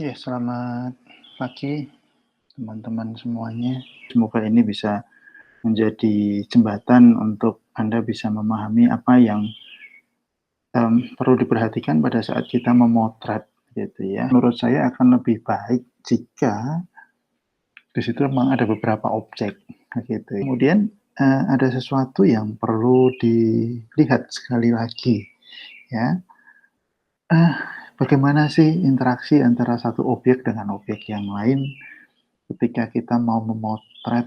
Ya, selamat pagi teman-teman semuanya. Semoga ini bisa menjadi jembatan untuk Anda bisa memahami apa yang perlu diperhatikan pada saat kita memotret gitu ya. Menurut saya akan lebih baik jika di situ memang ada beberapa objek gitu. Kemudian ada sesuatu yang perlu dilihat sekali lagi ya. Bagaimana sih interaksi antara satu objek dengan objek yang lain ketika kita mau memotret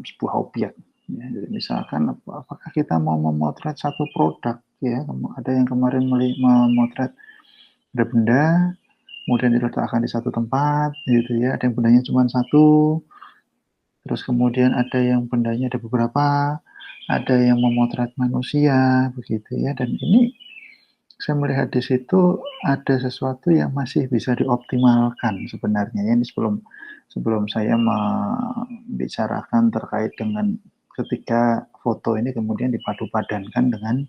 sebuah objek ya. Jadi misalkan apakah kita mau memotret satu produk ya, ada yang kemarin memotret ada benda kemudian diletakkan di satu tempat gitu ya, ada yang bendanya cuma satu, terus kemudian ada yang bendanya ada beberapa, ada yang memotret manusia begitu ya, dan ini saya melihat di situ ada sesuatu yang masih bisa dioptimalkan sebenarnya ya. Ini sebelum saya membicarakan terkait dengan ketika foto ini kemudian dipadu-padankan dengan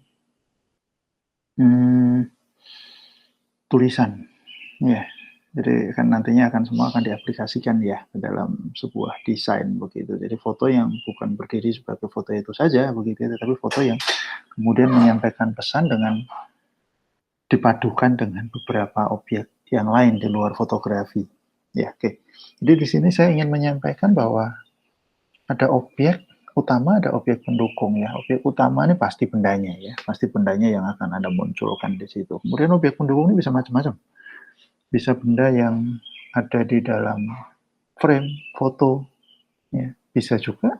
hmm, tulisan, ya. Jadi kan nantinya akan semua akan diaplikasikan ya ke dalam sebuah desain begitu. Jadi foto yang bukan berdiri sebagai foto itu saja begitu ya, tetapi foto yang kemudian menyampaikan pesan dengan dipadukan dengan beberapa objek yang lain di luar fotografi. Ya, oke. Jadi di sini saya ingin menyampaikan bahwa ada objek utama, ada objek pendukung ya. Objek utama ini pasti bendanya ya, pasti bendanya yang akan Anda munculkan di situ. Kemudian objek pendukung ini bisa macam-macam. Bisa benda yang ada di dalam frame foto ya. Bisa juga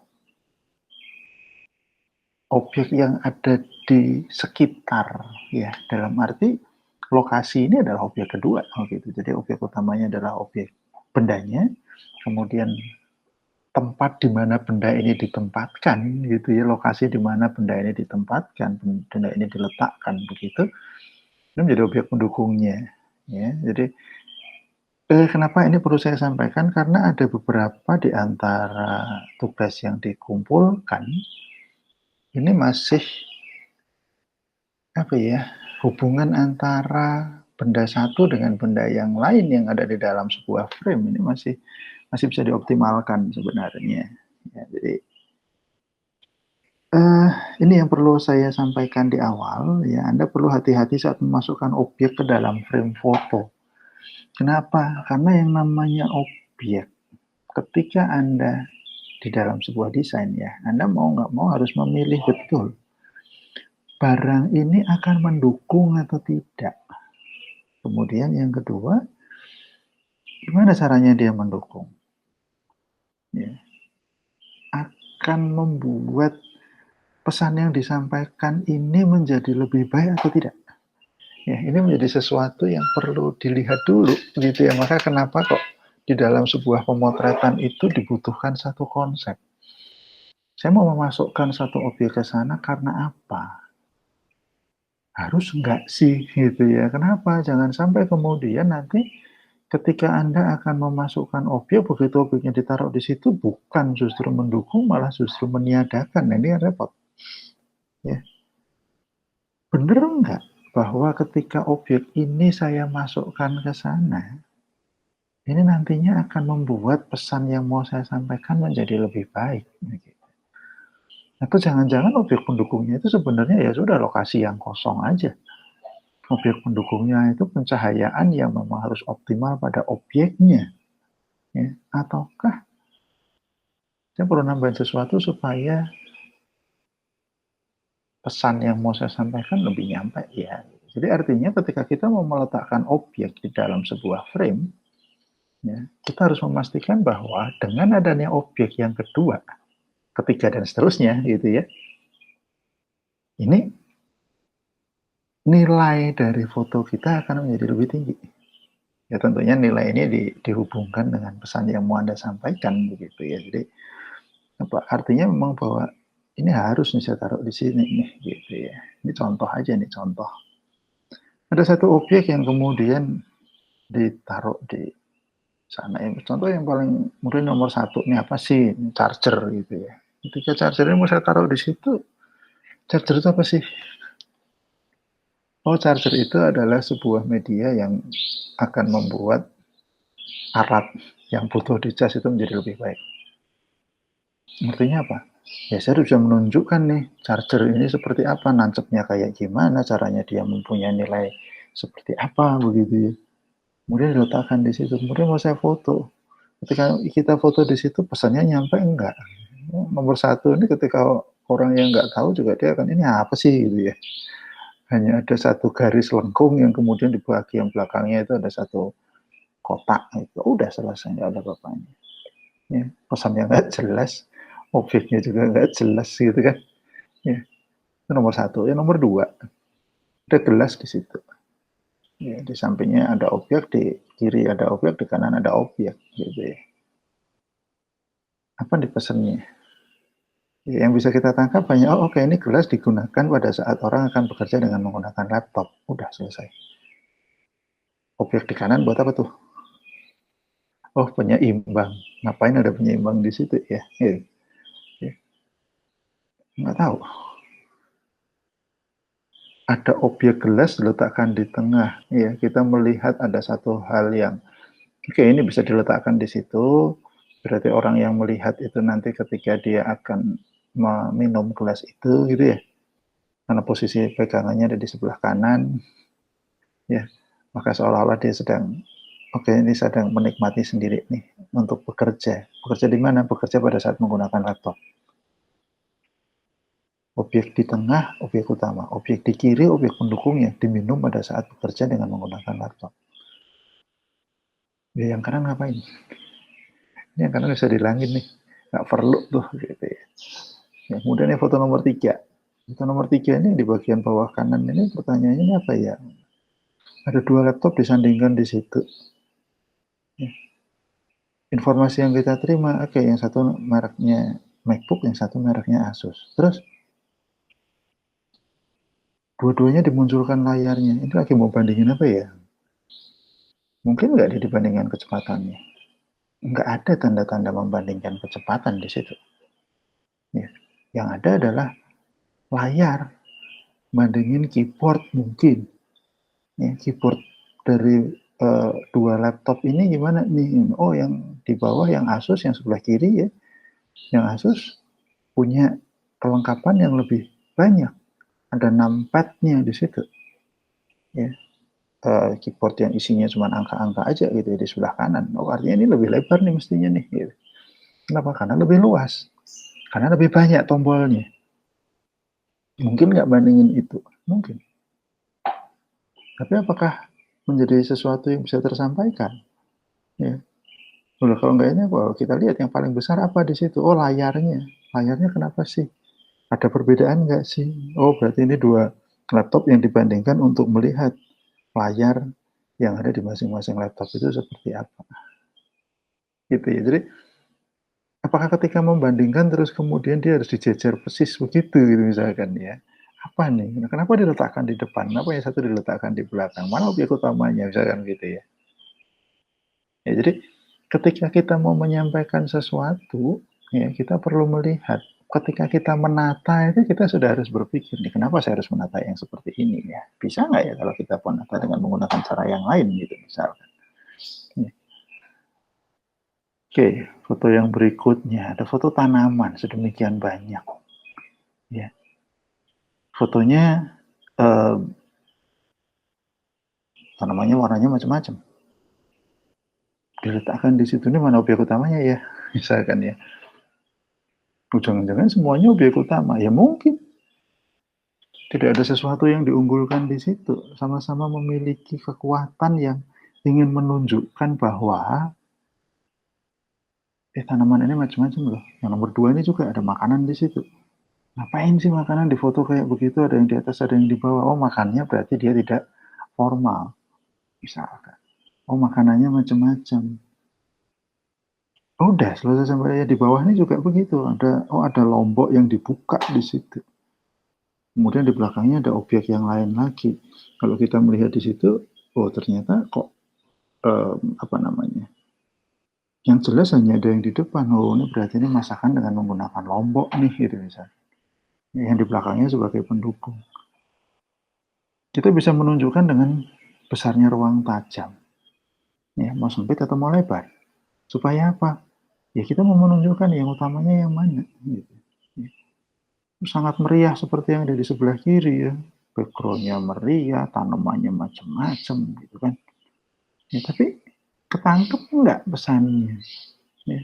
objek yang ada di sekitar ya, dalam arti lokasi ini adalah objek kedua gitu. Jadi objek utamanya adalah objek bendanya, kemudian tempat di mana benda ini ditempatkan gitu ya, lokasi di mana benda ini ditempatkan, benda ini diletakkan begitu. Ini menjadi objek pendukungnya ya. Jadi kenapa ini perlu saya sampaikan, karena ada beberapa di antara tugas yang dikumpulkan ini masih apa ya, hubungan antara benda satu dengan benda yang lain yang ada di dalam sebuah frame ini masih bisa dioptimalkan sebenarnya ya. Jadi ini yang perlu saya sampaikan di awal ya, Anda perlu hati-hati saat memasukkan objek ke dalam frame foto. Kenapa? Karena yang namanya objek, ketika Anda di dalam sebuah desain ya, Anda mau nggak mau harus memilih betul barang ini akan mendukung atau tidak. Kemudian yang kedua, gimana caranya dia mendukung? Ya, akan membuat pesan yang disampaikan ini menjadi lebih baik atau tidak? Ya, ini menjadi sesuatu yang perlu dilihat dulu, gitu ya. Maka kenapa kok di dalam sebuah pemotretan itu dibutuhkan satu konsep? Saya mau memasukkan satu objek ke sana karena apa? Harus enggak sih, gitu ya. Kenapa? Jangan sampai kemudian nanti ketika Anda akan memasukkan objek, begitu objeknya ditaruh di situ, bukan justru mendukung, malah justru meniadakan. Nah, ini repot. Ya. Bener enggak bahwa ketika objek ini saya masukkan ke sana, ini nantinya akan membuat pesan yang mau saya sampaikan menjadi lebih baik. Atau jangan-jangan objek pendukungnya itu sebenarnya ya sudah lokasi yang kosong aja. Objek pendukungnya itu pencahayaan yang memang harus optimal pada objeknya. Ya. Ataukah saya perlu nambahin sesuatu supaya pesan yang mau saya sampaikan lebih nyampe ya. Jadi artinya ketika kita mau meletakkan objek di dalam sebuah frame, ya, kita harus memastikan bahwa dengan adanya objek yang kedua, ketiga dan seterusnya gitu ya, ini nilai dari foto kita akan menjadi lebih tinggi. Ya tentunya nilai ini dihubungkan dengan pesan yang mau Anda sampaikan begitu ya. Jadi apa artinya memang bahwa ini harus nih saya taruh di sini nih gitu ya. Ini contoh aja nih contoh. Ada satu objek yang kemudian ditaruh di sana. Contoh yang paling mungkin nomor satu nih apa sih? Charger gitu ya. Ketika charger ini mau saya taruh di situ, charger itu apa sih? Oh, charger itu adalah sebuah media yang akan membuat alat yang butuh dicas itu menjadi lebih baik. Artinya apa? Ya saya harus bisa menunjukkan nih charger ini seperti apa, nancapnya kayak gimana, caranya dia mempunyai nilai seperti apa begitu ya. Kemudian diletakkan di situ. Kemudian mau saya foto. Ketika kita foto di situ pesannya nyampe enggak? Nomor satu ini ketika orang yang nggak tahu juga dia akan ini apa sih gitu ya. Hanya ada satu garis lengkung yang kemudian di bagian belakangnya itu ada satu kotak itu udah selesai nggak ada apa-apanya ya, pesannya nggak jelas, objeknya juga nggak jelas gitu kan ya. Itu nomor satu. Ya nomor dua, ada gelas di situ ya, di sampingnya ada objek, di kiri ada objek, di kanan ada objek gitu ya. Apa di pesannya ya, yang bisa kita tangkap hanya oh oke, ini gelas digunakan pada saat orang akan bekerja dengan menggunakan laptop, udah selesai. Objek di kanan buat apa tuh? Oh, penyeimbang. Ngapain ada penyeimbang di situ ya? Gitu. Ya. Nggak tahu. Ada objek gelas diletakkan di tengah. Ya, kita melihat ada satu hal yang, oke, ini bisa diletakkan di situ. Berarti orang yang melihat itu nanti ketika dia akan meminum gelas itu, gitu ya. Karena posisi pegangannya ada di sebelah kanan, ya. Maka seolah-olah dia sedang, oke, ini sedang menikmati sendiri nih untuk bekerja. Bekerja di mana? Bekerja pada saat menggunakan laptop. Objek di tengah, objek utama. Objek di kiri, objek pendukungnya. Diminum pada saat bekerja dengan menggunakan laptop. Ya, yang kanan ngapain? Ini yang kanan bisa dihilangin nih. Nggak perlu tuh. Gitu ya. Ya, kemudian foto nomor 3. Foto nomor 3 ini di bagian bawah kanan ini pertanyaannya ini apa ya? Ada dua laptop disandingkan di situ. Ya. Informasi yang kita terima, oke, yang satu mereknya MacBook, yang satu mereknya Asus. Terus dua-duanya dimunculkan layarnya. Itu lagi mau bandingin apa ya? Mungkin nggak dibandingkan kecepatannya. Nggak ada tanda-tanda membandingkan kecepatan di situ. Ya. Yang ada adalah layar, bandingin keyboard mungkin. Ya, keyboard dari dua laptop ini gimana nih? Oh, yang di bawah yang Asus yang sebelah kiri ya, yang Asus punya kelengkapan yang lebih banyak. Ada numpad-nya di situ. Ya, keyboard yang isinya cuma angka-angka aja gitu ya, di sebelah kanan. Oh, artinya ini lebih lebar nih mestinya nih. Gitu. Kenapa? Karena lebih luas. Karena lebih banyak tombolnya. Mungkin nggak bandingin itu. Mungkin. Tapi apakah menjadi sesuatu yang bisa tersampaikan? Ya. Udah, kalau nggak ini, well, kita lihat yang paling besar apa di situ. Oh, layarnya. Layarnya kenapa sih? Ada perbedaan nggak sih? Oh, berarti ini dua laptop yang dibandingkan untuk melihat layar yang ada di masing-masing laptop itu seperti apa. Gitu ya. Jadi, apakah ketika membandingkan terus kemudian dia harus dijejer persis begitu gitu misalkan ya? Apa nih? Kenapa diletakkan di depan? Kenapa yang satu diletakkan di belakang? Mana objek utamanya misalkan gitu ya? Ya, jadi ketika kita mau menyampaikan sesuatu, ya kita perlu melihat. Ketika kita menata itu kita sudah harus berpikir nih, kenapa saya harus menata yang seperti ini ya? Bisa nggak ya kalau kita menata dengan menggunakan cara yang lain gitu misalkan. Ya. Oke, foto yang berikutnya ada foto tanaman sedemikian banyak. Ya, fotonya eh, tanamannya warnanya macam-macam. Diletakkan di situ, ini mana objek utamanya ya? Misalkan ya. Jangan-jangan semuanya objek utama. Ya mungkin. Tidak ada sesuatu yang diunggulkan di situ. Sama-sama memiliki kekuatan yang ingin menunjukkan bahwa tanaman ini macam-macam loh. Yang nomor 2 ini juga ada makanan di situ. Ngapain sih makanan di foto kayak begitu? Ada yang di atas, ada yang di bawah. Oh, makannya berarti dia tidak formal. Misalkan. Oh, makanannya macam-macam. Oh, udah selesai sampai ya di bawah ini juga begitu. Ada lombok yang dibuka di situ. Kemudian di belakangnya ada objek yang lain lagi. Kalau kita melihat di situ, oh ternyata kok apa namanya? Yang jelas hanya ada yang di depan. Oh, ini berarti ini masakan dengan menggunakan lombok nih, gitu misalnya. Yang di belakangnya sebagai pendukung. Kita bisa menunjukkan dengan besarnya ruang tajam. Ya, mau sempit atau mau lebar. Supaya apa? Ya kita mau menunjukkan yang utamanya yang mana. Gitu. Ya. Sangat meriah seperti yang ada di sebelah kiri ya. Backgroundnya meriah, tanamannya macam-macam gitu kan. Ya, tapi ketangkep enggak pesannya? Ya.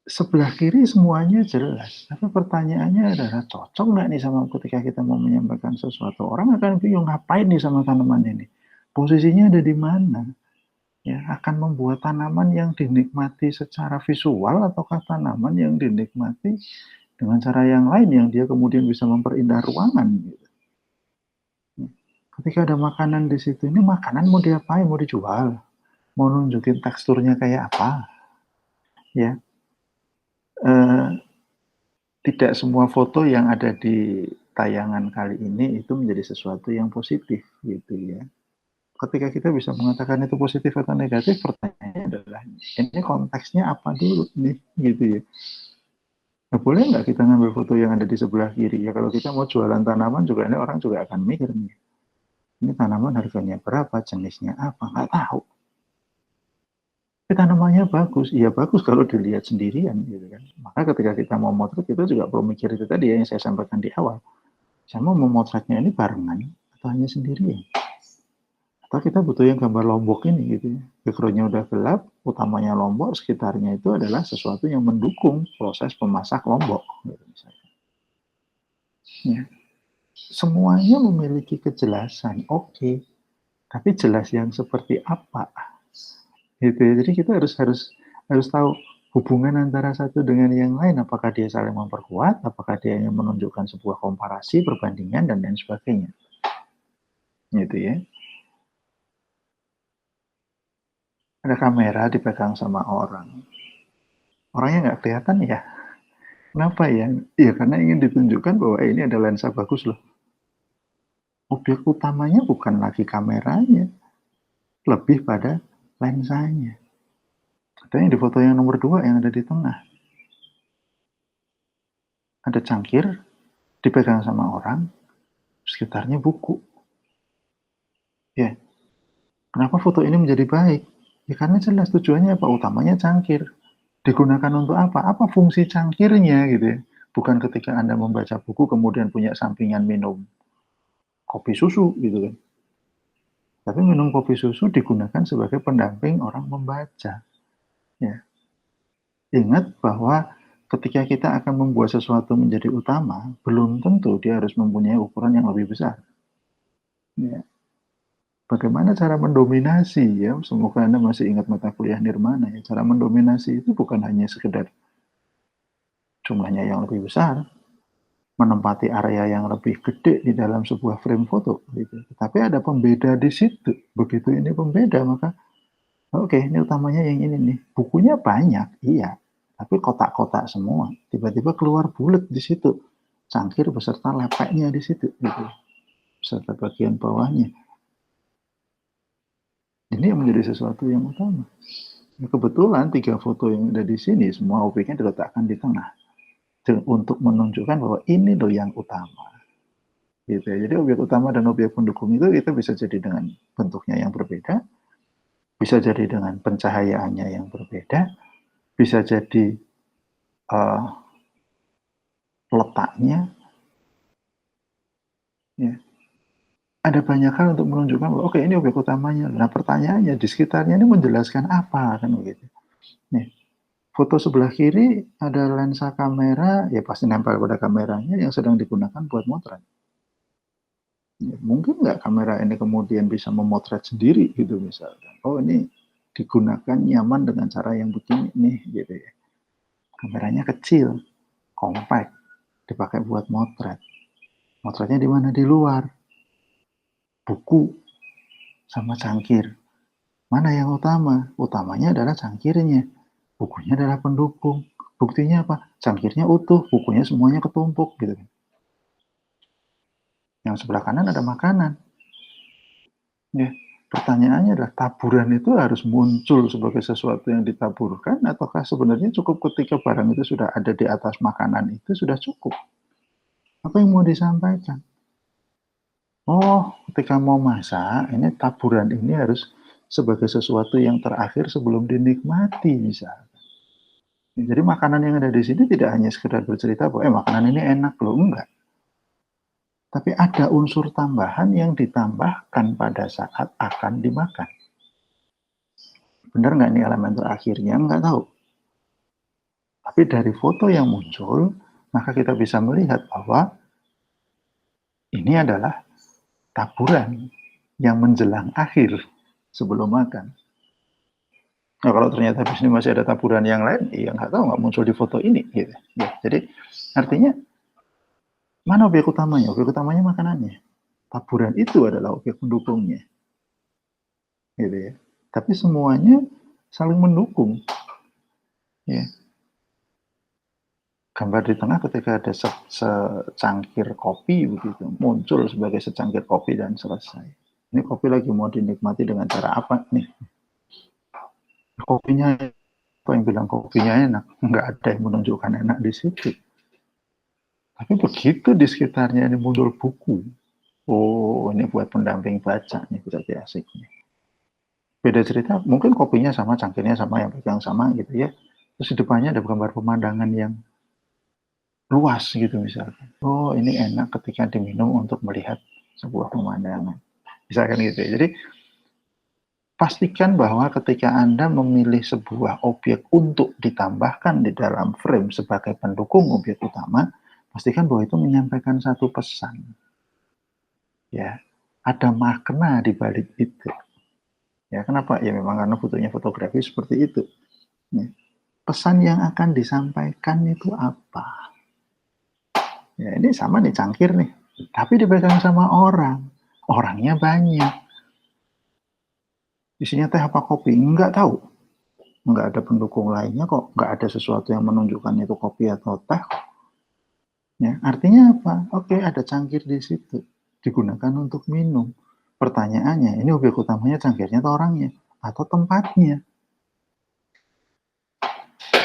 Sebelah kiri semuanya jelas, tapi pertanyaannya adalah cocok nggak nih sama ketika kita mau menyampaikan sesuatu. Orang akan bingung ngapain nih sama tanaman ini. Posisinya ada di mana? Ya, akan membuat tanaman yang dinikmati secara visual ataukah tanaman yang dinikmati dengan cara yang lain yang dia kemudian bisa memperindah ruangan gitu. Ketika ada makanan di situ, ini makanan mau diapain? Mau dijual? Mau nunjukin teksturnya kayak apa? Ya, eh, tidak semua foto yang ada di tayangan kali ini itu menjadi sesuatu yang positif gitu ya. Ketika kita bisa mengatakan itu positif atau negatif, pertanyaannya adalah ini konteksnya apa dulu nih gitu ya. Nah, boleh nggak kita ngambil foto yang ada di sebelah kiri ya? Kalau kita mau jualan tanaman juga ini orang juga akan mikir nih. Ini tanaman harganya berapa, jenisnya apa, nggak tahu. Tapi tanamannya bagus, iya bagus kalau dilihat sendirian gitu kan. Maka ketika kita mau motret kita juga perlu mikir itu tadi ya yang saya sampaikan di awal. Saya mau memotretnya ini barengan atau hanya sendirian? Atau kita butuh yang gambar lombok ini gitu ya. Backgroundnya udah gelap, utamanya lombok, sekitarnya itu adalah sesuatu yang mendukung proses memasak lombok. Gitu, misalnya. Ya. Semuanya memiliki kejelasan, oke. Tapi jelas yang seperti apa? Gitu ya. Jadi kita harus tahu hubungan antara satu dengan yang lain. Apakah dia saling memperkuat? Apakah dia yang menunjukkan sebuah komparasi, perbandingan, dan lain sebagainya. Gitu ya. Ada kamera dipegang sama orang. Orangnya nggak kelihatan ya. Kenapa ya? Ya karena ingin ditunjukkan bahwa ini ada lensa bagus loh. Objek utamanya bukan lagi kameranya, lebih pada lensanya. Ada yang di foto yang nomor 2 yang ada di tengah. Ada cangkir, dipegang sama orang, sekitarnya buku. Ya, kenapa foto ini menjadi baik? Ya karena jelas tujuannya apa? Utamanya cangkir. Digunakan untuk apa? Apa fungsi cangkirnya gitu ya? Bukan ketika Anda membaca buku kemudian punya sampingan minum kopi susu gitu kan. Tapi minum kopi susu digunakan sebagai pendamping orang membaca. Ya. Ingat bahwa ketika kita akan membuat sesuatu menjadi utama, belum tentu dia harus mempunyai ukuran yang lebih besar. Ya. Bagaimana cara mendominasi ya? Semoga Anda masih ingat mata kuliah Nirmana ya. Cara mendominasi itu bukan hanya sekedar jumlahnya yang lebih besar, menempati area yang lebih gede di dalam sebuah frame foto gitu. Tapi ada pembeda di situ. Begitu ini pembeda maka oke, ini utamanya yang ini nih. Bukunya banyak, iya. Tapi kotak-kotak semua. Tiba-tiba keluar bulat di situ. Cangkir beserta lepeknya di situ gitu. Beserta bagian bawahnya. Ini yang menjadi sesuatu yang utama. Nah, kebetulan 3 foto yang ada di sini semua objeknya diletakkan di tengah untuk menunjukkan bahwa ini loh yang utama. Gitu ya. Jadi objek utama dan objek pendukung itu kita bisa jadi dengan bentuknya yang berbeda, bisa jadi dengan pencahayaannya yang berbeda, bisa jadi uh, letaknya, ya. Ada banyak hal untuk menunjukkan bahwa oke ini objek utamanya. Nah pertanyaannya di sekitarnya ini menjelaskan apa kan begitu. Nih, foto sebelah kiri ada lensa kamera, ya pasti nempel pada kameranya yang sedang digunakan buat motret. Ya, mungkin nggak kamera ini kemudian bisa memotret sendiri gitu misalkan. Oh ini digunakan nyaman dengan cara yang begini nih gitu ya. Kameranya kecil, compact, dipakai buat motret. Motretnya di mana? Di luar. Buku sama cangkir. Mana yang utama? Utamanya adalah cangkirnya. Bukunya adalah pendukung. Buktinya apa? Cangkirnya utuh, bukunya semuanya ketumpuk gitu. Yang sebelah kanan ada makanan. Ya, pertanyaannya adalah taburan itu harus muncul sebagai sesuatu yang ditaburkan ataukah sebenarnya cukup ketika barang itu sudah ada di atas makanan itu sudah cukup? Apa yang mau disampaikan? Oh, ketika mau masak, ini taburan ini harus sebagai sesuatu yang terakhir sebelum dinikmati, misal. Jadi makanan yang ada di sini tidak hanya sekedar bercerita bahwa makanan ini enak loh, enggak. Tapi ada unsur tambahan yang ditambahkan pada saat akan dimakan. Benar nggak nih elemen terakhirnya? Nggak tahu. Tapi dari foto yang muncul, maka kita bisa melihat bahwa ini adalah taburan yang menjelang akhir sebelum makan. Nah, kalau ternyata di sini masih ada taburan yang lain, ya nggak tahu, nggak muncul di foto ini. Gitu. Ya, jadi artinya mana objek utamanya? Objek utamanya makanannya. Taburan itu adalah objek pendukungnya. Gitu ya. Tapi semuanya saling mendukung. Ya. Gambar di tengah ketika ada secangkir kopi begitu muncul sebagai secangkir kopi dan selesai. Ini kopi lagi mau dinikmati dengan cara apa nih? Kopinya apa yang bilang kopinya enak? Nggak ada yang menunjukkan enak di situ. Tapi begitu di sekitarnya ini muncul buku. Oh, ini buat pendamping baca nih, berarti asik nih. Beda cerita, mungkin kopinya sama, cangkirnya sama, yang pegang sama gitu ya. Terus di depannya ada gambar pemandangan yang luas gitu misalkan. Oh, ini enak ketika diminum untuk melihat sebuah pemandangan. Misalkan gitu ya. Jadi pastikan bahwa ketika Anda memilih sebuah objek untuk ditambahkan di dalam frame sebagai pendukung objek utama, pastikan bahwa itu menyampaikan satu pesan. Ya, ada makna di balik itu. Ya, kenapa? Ya memang karena fotonya fotografi seperti itu. Ya. Pesan yang akan disampaikan itu apa? Ya, ini sama nih cangkir nih, tapi dipegang sama orang. Orangnya banyak. Isinya teh apa kopi? Enggak tahu. Enggak ada pendukung lainnya kok. Enggak ada sesuatu yang menunjukkan itu kopi atau teh. Ya, artinya apa? Oke, ada cangkir di situ. Digunakan untuk minum. Pertanyaannya, ini objek utamanya cangkirnya atau orangnya? Atau tempatnya?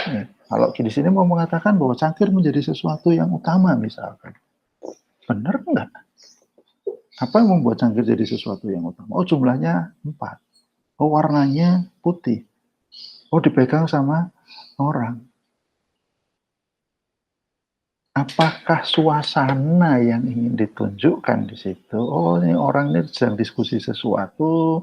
Ya, kalau di sini mau mengatakan bahwa cangkir menjadi sesuatu yang utama misalkan. Benar enggak? Apa yang membuat cangkir jadi sesuatu yang utama? Oh, jumlahnya 4. Oh, warnanya putih. Oh, dipegang sama orang. Apakah suasana yang ingin ditunjukkan di situ? Oh, ini orang ini sedang diskusi sesuatu,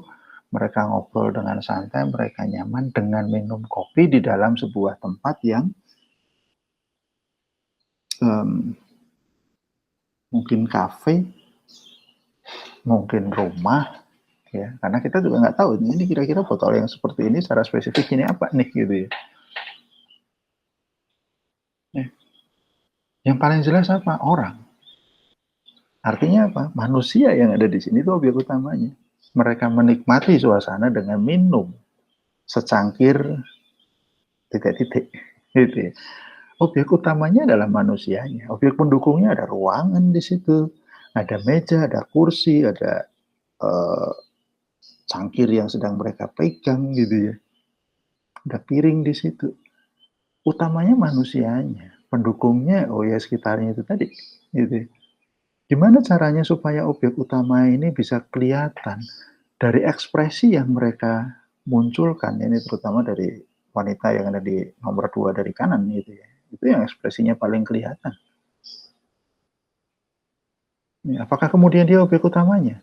mereka ngobrol dengan santai, mereka nyaman dengan minum kopi di dalam sebuah tempat yang um, mungkin kafe, mungkin rumah, ya. Karena kita juga nggak tahu ini kira-kira botol yang seperti ini secara spesifik ini apa nih gitu ya. Ya. Yang paling jelas apa? Orang. Artinya apa? Manusia yang ada di sini itu objek utamanya. Mereka menikmati suasana dengan minum secangkir titik-titik. Gitu ya. Objek utamanya adalah manusianya. Objek pendukungnya ada ruangan di situ, ada meja, ada kursi, ada uh, cangkir yang sedang mereka pegang gitu ya. Ada piring di situ. Utamanya manusianya. Pendukungnya, oh ya sekitarnya itu tadi. Gitu ya. Gimana caranya supaya objek utama ini bisa kelihatan dari ekspresi yang mereka munculkan, ini terutama dari wanita yang ada di nomor 2 dari kanan gitu ya. Itu yang ekspresinya paling kelihatan. Ya, apakah kemudian dia objek utamanya?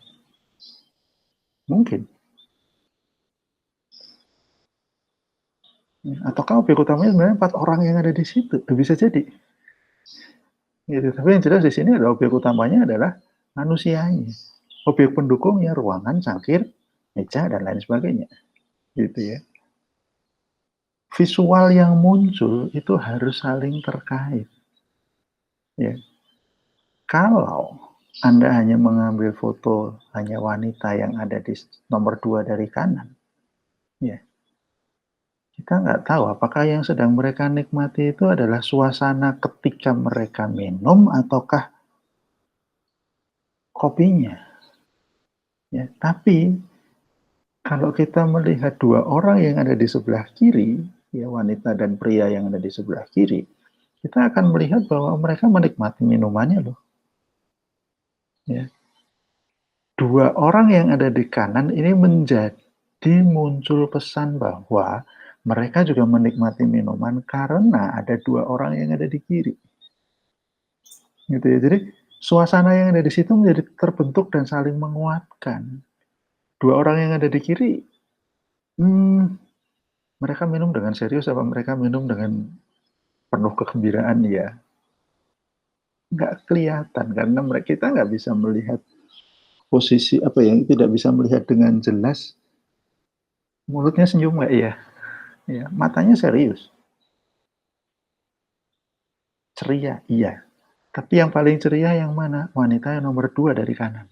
Mungkin. Ya, ataukah objek utamanya sebenarnya 4 orang yang ada di situ? Itu bisa jadi. Gitu. Tapi yang jelas di sini adalah objek utamanya adalah manusianya. Objek pendukungnya ruangan, cangkir, meja, dan lain sebagainya. Gitu ya. Visual yang muncul itu harus saling terkait. Ya. Kalau Anda hanya mengambil foto hanya wanita yang ada di nomor 2 dari kanan, ya, kita nggak tahu apakah yang sedang mereka nikmati itu adalah suasana ketika mereka minum ataukah kopinya. Ya, tapi kalau kita melihat dua orang yang ada di sebelah kiri, ya wanita dan pria yang ada di sebelah kiri, kita akan melihat bahwa mereka menikmati minumannya loh. Ya. Dua orang yang ada di kanan ini menjadi muncul pesan bahwa mereka juga menikmati minuman karena ada dua orang yang ada di kiri. Gitu ya. Jadi suasana yang ada di situ menjadi terbentuk dan saling menguatkan. Dua orang yang ada di kiri, mereka minum dengan serius apa mereka minum dengan penuh kegembiraan ya? Nggak kelihatan karena kita nggak bisa melihat posisi apa ya, tidak bisa melihat dengan jelas. Mulutnya senyum nggak ya? Ya, matanya serius, ceria iya. Tapi yang paling ceria yang mana? Wanita yang nomor 2 dari kanan.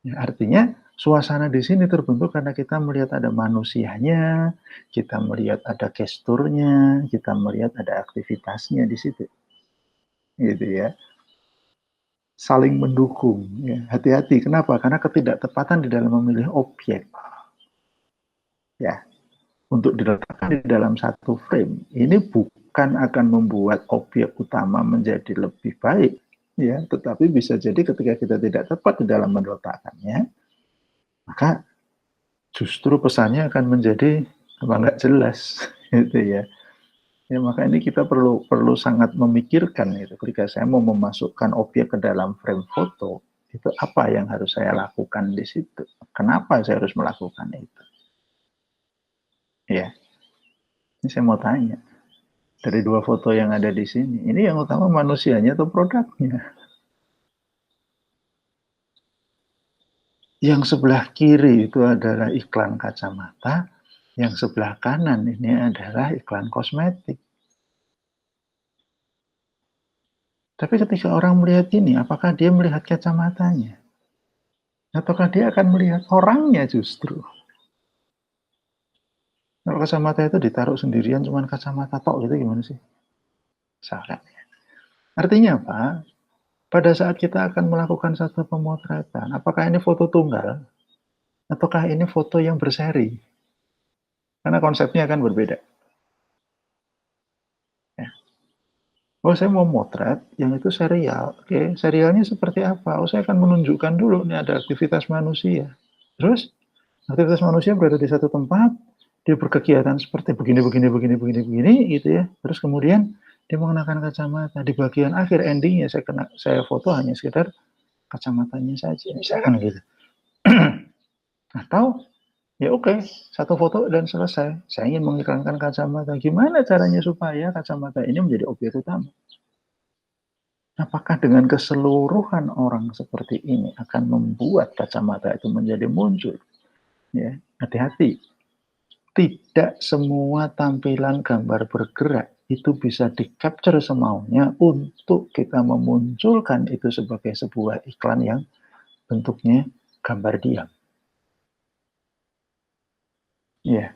Ya, artinya suasana di sini terbentuk karena kita melihat ada manusianya, kita melihat ada gesturnya, kita melihat ada aktivitasnya di situ. Gitu ya. Saling mendukung. Ya. Hati-hati. Kenapa? Karena ketidaktepatan di dalam memilih objek. Ya, untuk diletakkan di dalam satu frame. Ini bukan akan membuat objek utama menjadi lebih baik. Ya, tetapi bisa jadi ketika kita tidak tepat di dalam meletakkannya, maka justru pesannya akan menjadi apa nggak jelas gitu ya. Ya maka ini kita perlu sangat memikirkan itu ketika saya mau memasukkan objek ke dalam frame foto, itu apa yang harus saya lakukan di situ, kenapa saya harus melakukan itu ya. Ini saya mau tanya, dari dua foto yang ada di sini ini yang utama manusianya atau produknya? Yang sebelah kiri itu adalah iklan kacamata, yang sebelah kanan ini adalah iklan kosmetik. Tapi ketika orang melihat ini, apakah dia melihat kacamatanya? Ataukah dia akan melihat orangnya justru? Kalau kacamata itu ditaruh sendirian, cuman kacamata tok gitu gimana sih? Misalkan. Artinya apa? Pada saat kita akan melakukan satu pemotretan, apakah ini foto tunggal? Ataukah ini foto yang berseri? Karena konsepnya akan berbeda. Ya. Oh, saya mau motret, yang itu serial. Oke, serialnya seperti apa? Oh, saya akan menunjukkan dulu, ini ada aktivitas manusia. Terus, aktivitas manusia berada di satu tempat, dia berkegiatan seperti begini, begini, begini, begini, begini, gitu ya. Terus kemudian dia mengenakan kacamata. Di bagian akhir endingnya saya foto hanya sekedar kacamatanya saja, misalkan gitu. Atau ya oke, satu foto dan selesai. Saya ingin mengiklankan kacamata. Gimana caranya supaya kacamata ini menjadi objek utama? Apakah dengan keseluruhan orang seperti ini akan membuat kacamata itu menjadi muncul? Ya, hati-hati. Tidak semua tampilan gambar bergerak itu bisa di-capture semaunya untuk kita memunculkan itu sebagai sebuah iklan yang bentuknya gambar diam. Ya,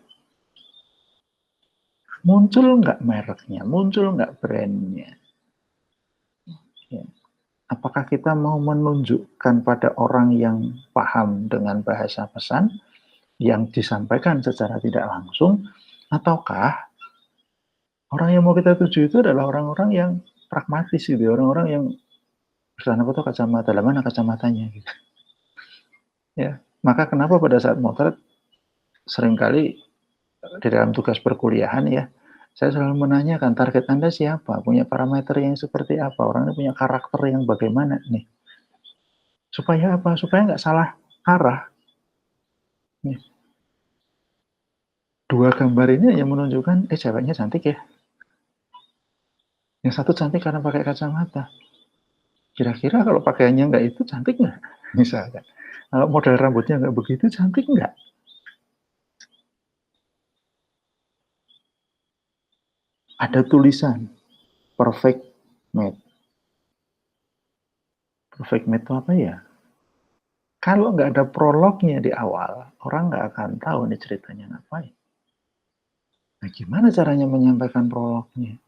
muncul nggak mereknya, muncul nggak brandnya. Ya. Apakah kita mau menunjukkan pada orang yang paham dengan bahasa pesan yang disampaikan secara tidak langsung, ataukah orang yang mau kita tuju itu adalah orang-orang yang pragmatis gitu, orang-orang yang bertanya foto kacamata, lah mana kacamatanya gitu. Ya, maka kenapa pada saat motret seringkali di dalam tugas perkuliahan ya, saya selalu menanyakan target Anda siapa, punya parameter yang seperti apa, orang ini punya karakter yang bagaimana nih. Supaya apa? Supaya nggak salah arah. Nih, dua gambar ini yang menunjukkan, ceweknya cantik ya. Yang satu cantik karena pakai kacamata. Kira-kira kalau pakaiannya nggak itu cantik nggak? Misalkan. Kalau model rambutnya nggak begitu, cantik nggak? Ada tulisan, perfect mate. Perfect mate itu apa ya? Kalau nggak ada prolognya di awal, orang nggak akan tahu nih ceritanya ngapain. Nah, gimana caranya menyampaikan prolognya?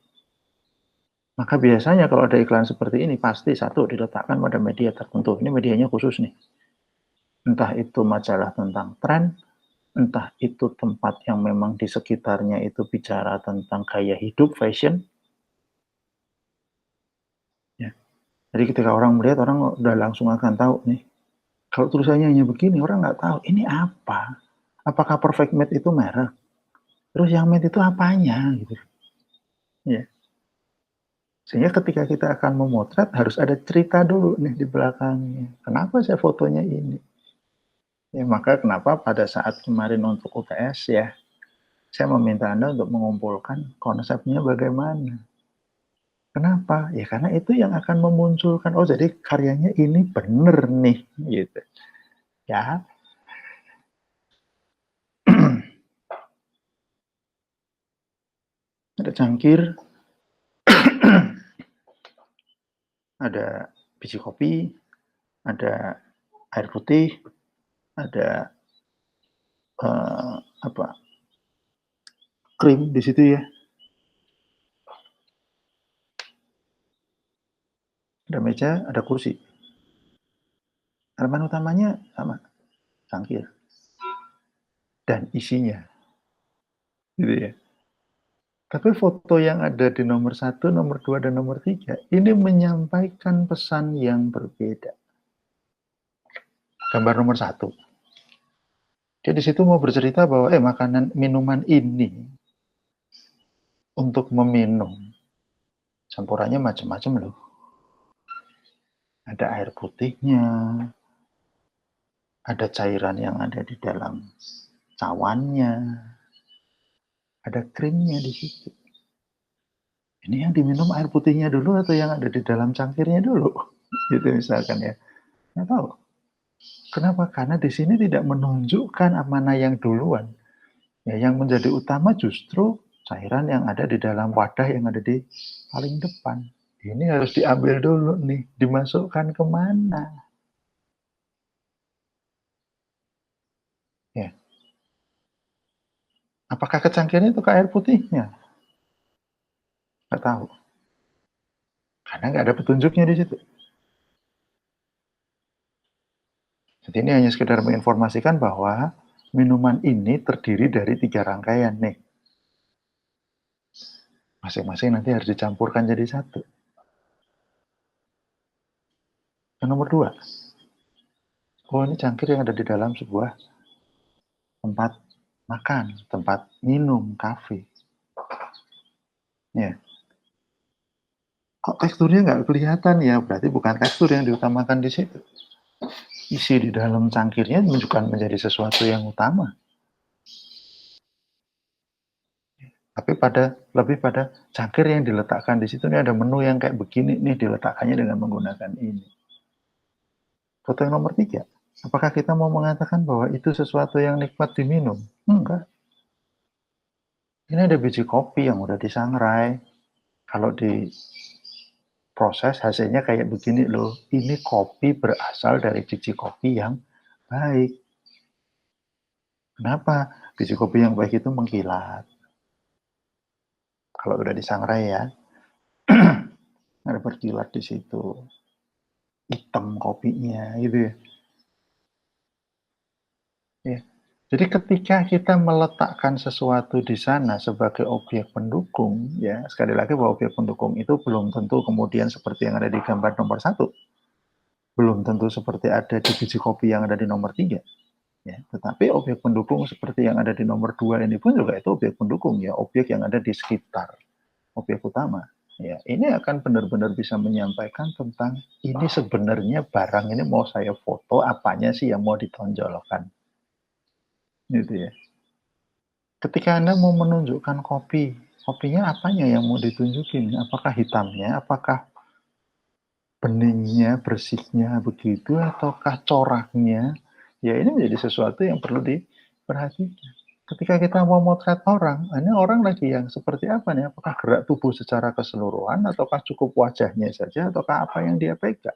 Maka biasanya kalau ada iklan seperti ini, pasti satu diletakkan pada media tertentu. Ini medianya khusus nih. Entah itu majalah tentang tren, entah itu tempat yang memang di sekitarnya itu bicara tentang gaya hidup, fashion. Ya. Jadi ketika orang melihat, orang udah langsung akan tahu nih, Kalau tulisannya hanya begini, orang nggak tahu ini apa. Apakah Perfect Mate itu merek? Terus yang mate itu apanya gitu. Ya. Sehingga ketika kita akan memotret harus ada cerita dulu nih di belakangnya. Kenapa saya fotonya ini? Ya, maka kenapa pada saat kemarin untuk UTS ya, saya meminta Anda untuk mengumpulkan konsepnya bagaimana. Kenapa? Ya karena itu yang akan memunculkan, oh jadi karyanya ini bener nih, gitu. Ya, ada cangkir, ada biji kopi, ada air putih, ada apa krim di situ ya, ada meja, ada kursi. Elemen utamanya sama, cangkir dan isinya, gitu ya. Tapi foto yang ada di nomor 1, nomor 2, dan nomor 3 ini menyampaikan pesan yang berbeda. Gambar nomor 1. Dia di situ mau bercerita bahwa makanan minuman ini untuk meminum campurannya macam-macam loh. Ada air putihnya, ada cairan yang ada di dalam cawannya, ada krimnya di situ. Ini yang diminum air putihnya dulu atau yang ada di dalam cangkirnya dulu? Gitu misalkan ya. Nggak tahu. Kenapa? Karena di sini tidak menunjukkan mana yang duluan. Ya, yang menjadi utama justru cairan yang ada di dalam wadah yang ada di paling depan. Ini harus diambil dulu nih, dimasukkan kemana? Ya, apakah ke cangkirnya itu ke air putihnya? Nggak tahu. Karena nggak ada petunjuknya di situ. Jadi ini hanya sekedar menginformasikan bahwa minuman ini terdiri dari 3 rangkaian nih. Masing-masing nanti harus dicampurkan jadi satu. Yang nomor 2, oh ini cangkir yang ada di dalam sebuah tempat makan, tempat minum, kafe. Ya. Kok teksturnya nggak kelihatan ya? Berarti bukan tekstur yang diutamakan di situ. Isi di dalam cangkirnya bukan menjadi sesuatu yang utama. Tapi lebih pada cangkir yang diletakkan di situ, nih ada menu yang kayak begini nih, diletakkannya dengan menggunakan ini. Foto yang nomor 3, apakah kita mau mengatakan bahwa itu sesuatu yang nikmat diminum? Enggak. Ini ada biji kopi yang udah disangrai. Kalau diproses hasilnya kayak begini loh. Ini kopi berasal dari biji kopi yang baik. Kenapa? Biji kopi yang baik itu mengkilat. Kalau udah disangrai ya, ada berkilat di situ. Hitam kopinya gitu ya. Ya. Jadi ketika kita meletakkan sesuatu di sana sebagai objek pendukung, ya sekali lagi bahwa objek pendukung itu belum tentu kemudian seperti yang ada di gambar nomor 1, belum tentu seperti ada di biji kopi yang ada di nomor 3. Ya, tetapi objek pendukung seperti yang ada di nomor 2 ini pun juga itu objek pendukung ya, objek yang ada di sekitar objek utama. Ya, ini akan benar-benar bisa menyampaikan tentang ini sebenarnya barang ini mau saya foto apanya sih yang mau ditonjolkan. Gitu ya. Ketika Anda mau menunjukkan kopi, kopinya apanya yang mau ditunjukin? Apakah hitamnya, apakah beningnya, bersihnya begitu, ataukah coraknya? Ya ini menjadi sesuatu yang perlu diperhatikan. Ketika kita mau motret orang, ini orang lagi yang seperti apa nih? Apakah gerak tubuh secara keseluruhan, ataukah cukup wajahnya saja, ataukah apa yang dia pegang?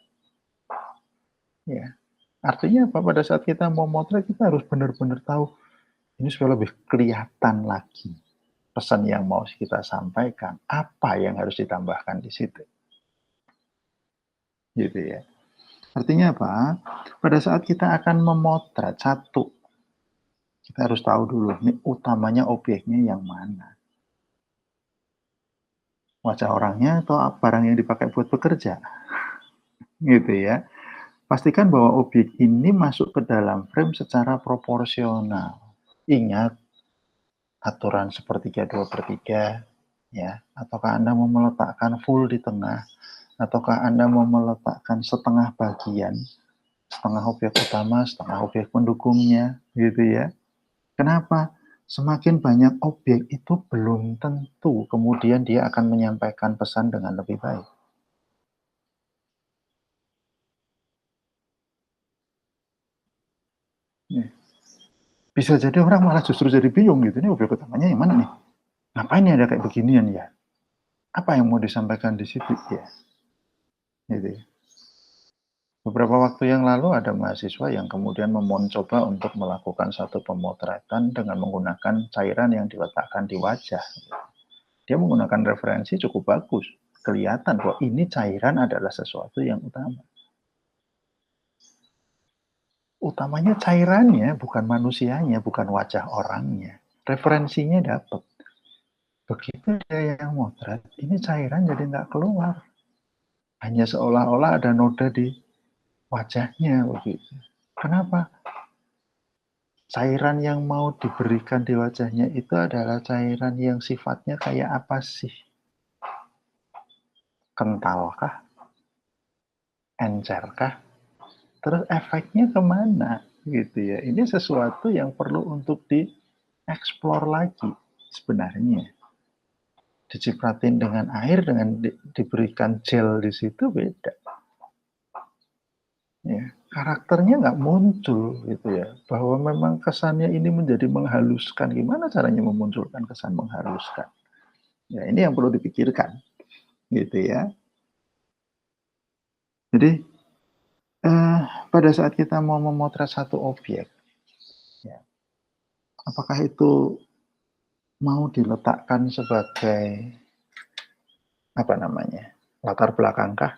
Ya, artinya apa? Pada saat kita mau motret, kita harus benar-benar tahu ini supaya lebih kelihatan lagi pesan yang mau kita sampaikan, apa yang harus ditambahkan di situ. Gitu ya. Artinya apa? Pada saat kita akan memotret satu, kita harus tahu dulu, ini utamanya objeknya yang mana. Wajah orangnya atau barang yang dipakai buat bekerja. Gitu ya. Pastikan bahwa objek ini masuk ke dalam frame secara proporsional. Ingat, aturan sepertiga 2/3, ya. Ataukah Anda mau meletakkan full di tengah, ataukah Anda mau meletakkan setengah bagian, setengah objek utama, setengah objek pendukungnya, gitu ya. Kenapa? Semakin banyak objek itu belum tentu kemudian dia akan menyampaikan pesan dengan lebih baik. Ya. Bisa jadi orang malah justru jadi bingung gitu, ini objek utamanya yang mana nih? Ngapain ya ada kayak beginian ya? Apa yang mau disampaikan di situ ya? Gitu ya. Beberapa waktu yang lalu ada mahasiswa yang kemudian mencoba untuk melakukan satu pemotretan dengan menggunakan cairan yang diletakkan di wajah. Dia menggunakan referensi cukup bagus. Kelihatan bahwa ini cairan adalah sesuatu yang utama. Utamanya cairannya, bukan manusianya, bukan wajah orangnya. Referensinya dapat. Begitu dia yang motret, ini cairan jadi nggak keluar. Hanya seolah-olah ada noda di wajahnya begitu. Kenapa? Cairan yang mau diberikan di wajahnya itu adalah cairan yang sifatnya kayak apa sih? Kentalkah? Encerkah? Terus efeknya kemana? Gitu ya. Ini sesuatu yang perlu untuk dieksplor lagi sebenarnya. Dicipratin dengan air, dengan diberikan gel di situ beda. Ya, karakternya nggak muncul gitu ya. Bahwa memang kesannya ini menjadi menghaluskan. Gimana caranya memunculkan kesan menghaluskan? Ya, ini yang perlu dipikirkan gitu ya. Jadi pada saat kita mau memotret satu objek, ya, apakah itu mau diletakkan sebagai apa namanya, latar belakangkah?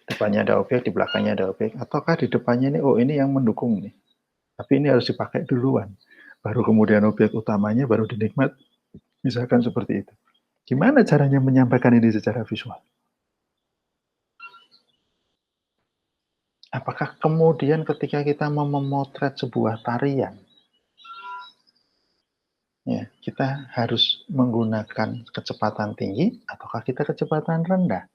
Depannya ada objek, di belakangnya ada objek, ataukah di depannya ini, oh ini yang mendukung nih, tapi ini harus dipakai duluan, baru kemudian objek utamanya baru dinikmat, misalkan seperti itu. Gimana caranya menyampaikan ini secara visual? Apakah kemudian ketika kita mau memotret sebuah tarian, ya, kita harus menggunakan kecepatan tinggi ataukah kita kecepatan rendah?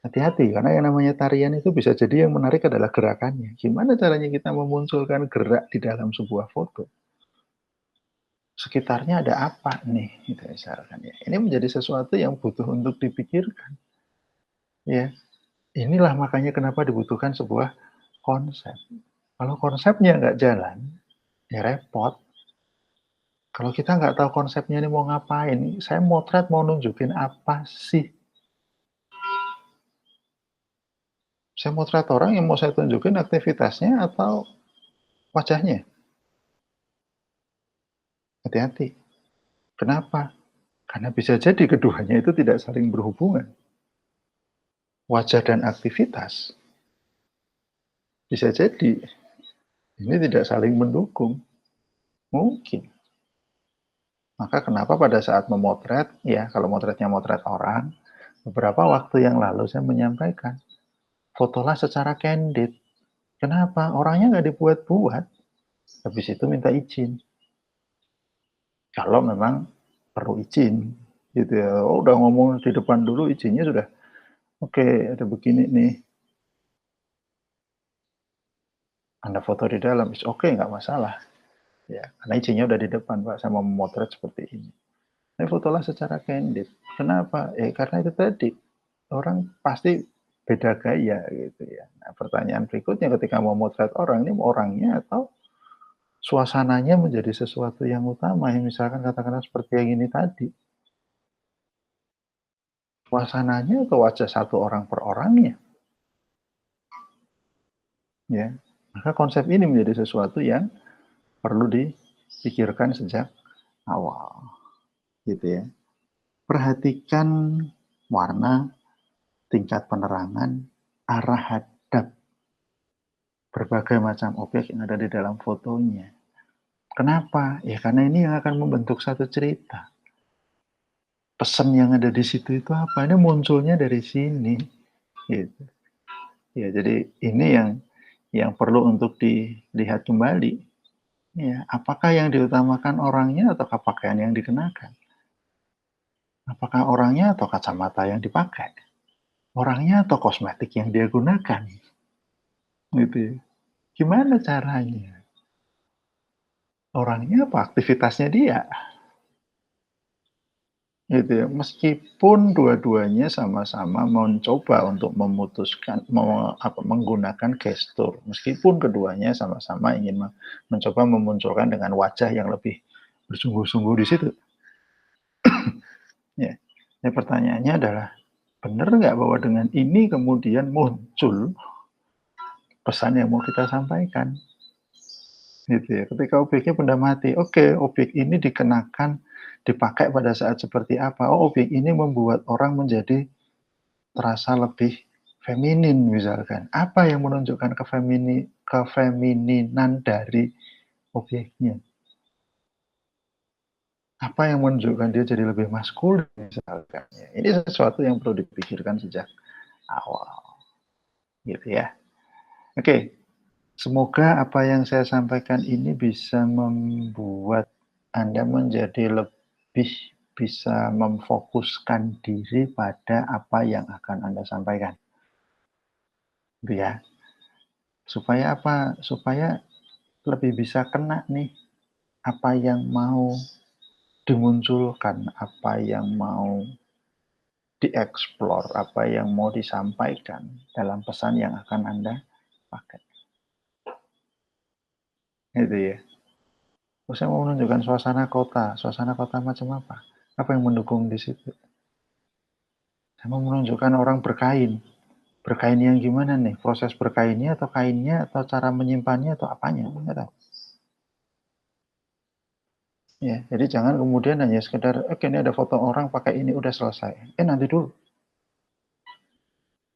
Hati-hati, karena yang namanya tarian itu bisa jadi yang menarik adalah gerakannya. Gimana caranya kita memunculkan gerak di dalam sebuah foto? Sekitarnya ada apa nih? Gitu misalkan ya. Ini menjadi sesuatu yang butuh untuk dipikirkan. Ya, inilah makanya kenapa dibutuhkan sebuah konsep. Kalau konsepnya nggak jalan, ya repot. Kalau kita nggak tahu konsepnya ini mau ngapain, saya motret mau nunjukin apa sih? Saya motret orang yang mau saya tunjukin aktivitasnya atau wajahnya. Hati-hati. Kenapa? Karena bisa jadi keduanya itu tidak saling berhubungan. Wajah dan aktivitas bisa jadi ini tidak saling mendukung. Mungkin. Maka kenapa pada saat memotret, ya kalau motretnya motret orang, beberapa waktu yang lalu saya menyampaikan, fotolah secara candid. Kenapa? Orangnya nggak dibuat-buat. Habis itu minta izin. Kalau memang perlu izin. Gitu ya. Oh, udah ngomong di depan dulu, izinnya sudah. Oke, ada begini nih. Anda foto di dalam, oke, nggak masalah. Ya, karena izinnya udah di depan, Pak. Saya mau memotret seperti ini. Tapi fotolah secara candid. Kenapa? Karena itu tadi. Orang pasti beda gaya gitu ya. Nah, pertanyaan berikutnya ketika mau motret orang, ini orangnya atau suasananya menjadi sesuatu yang utama. Yang misalkan katakanlah seperti yang ini tadi. Suasananya atau wajah satu orang per orangnya. Ya. Maka konsep ini menjadi sesuatu yang perlu dipikirkan sejak awal. Gitu ya. Perhatikan warna, tingkat penerangan, arah hadap berbagai macam objek yang ada di dalam fotonya. Kenapa? Ya karena ini yang akan membentuk satu cerita. Pesan yang ada di situ itu apa? Ini munculnya dari sini. Gitu. Ya, jadi ini yang perlu untuk dilihat kembali. Ya, apakah yang diutamakan orangnya atau pakaian yang dikenakan? Apakah orangnya atau kacamata yang dipakai? Orangnya atau kosmetik yang dia gunakan? Gitu ya. Gimana caranya? Orangnya apa aktivitasnya dia? Gitu ya. Meskipun dua-duanya sama-sama mencoba untuk memutuskan menggunakan gestur, meskipun keduanya sama-sama ingin mencoba memunculkan dengan wajah yang lebih bersungguh-sungguh di situ. Ya. Ya, pertanyaannya adalah, benar nggak bahwa dengan ini kemudian muncul pesan yang mau kita sampaikan? Gitu ya. Ketika objeknya benda mati, oke, objek ini dikenakan, dipakai pada saat seperti apa? Oh, objek ini membuat orang menjadi terasa lebih feminin misalkan. Apa yang menunjukkan kefemininan dari objeknya? Apa yang menunjukkan dia jadi lebih maskulin misalkan? Ini sesuatu yang perlu dipikirkan sejak awal, gitu ya. Oke, semoga apa yang saya sampaikan ini bisa membuat Anda menjadi lebih bisa memfokuskan diri pada apa yang akan Anda sampaikan. Gitu ya. Supaya apa? Supaya lebih bisa kena nih apa yang mau dimunculkan, apa yang mau dieksplor, apa yang mau disampaikan dalam pesan yang akan Anda pakai. Gitu ya. Oh, saya mau menunjukkan suasana kota macam apa? Apa yang mendukung di situ? Saya mau menunjukkan orang berkain. Berkain yang gimana nih? Proses berkainnya atau kainnya atau cara menyimpannya atau apanya? Enggak tahu. Ya, jadi jangan kemudian hanya sekedar, oke ini ada foto orang pakai ini udah selesai. Nanti dulu.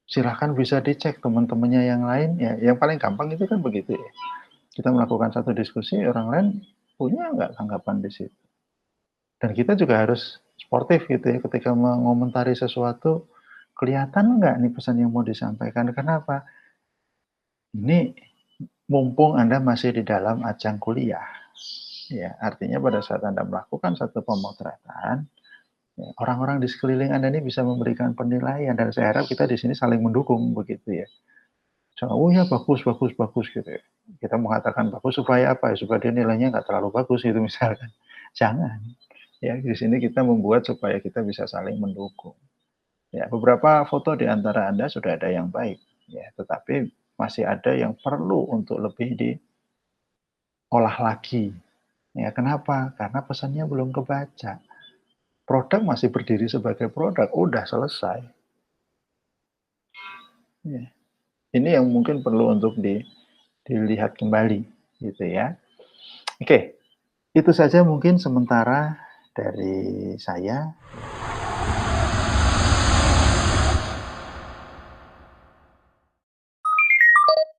Silahkan bisa dicek teman-temannya yang lain. Ya, yang paling gampang itu kan begitu ya. Kita melakukan satu diskusi, orang lain punya nggak tanggapan di situ. Dan kita juga harus sportif gitu ya, ketika mengomentari sesuatu, kelihatan nggak nih pesan yang mau disampaikan. Kenapa? Ini mumpung Anda masih di dalam ajang kuliah. Ya, artinya pada saat Anda melakukan satu pemotretan, ya, orang-orang di sekeliling Anda ini bisa memberikan penilaian, dan saya harap kita di sini saling mendukung begitu ya. So, oh ya bagus, bagus, bagus gitu ya. Kita mengatakan bagus supaya apa ya? Supaya dia nilainya nggak terlalu bagus gitu misalkan. Jangan. Ya, di sini kita membuat supaya kita bisa saling mendukung. Ya, beberapa foto di antara Anda sudah ada yang baik, ya, tetapi masih ada yang perlu untuk lebih diolah lagi. Ya, kenapa? Karena pesannya belum kebaca. Produk masih berdiri sebagai produk, udah selesai. Ya. Ini yang mungkin perlu untuk dilihat kembali, gitu ya. Oke, itu saja mungkin sementara dari saya.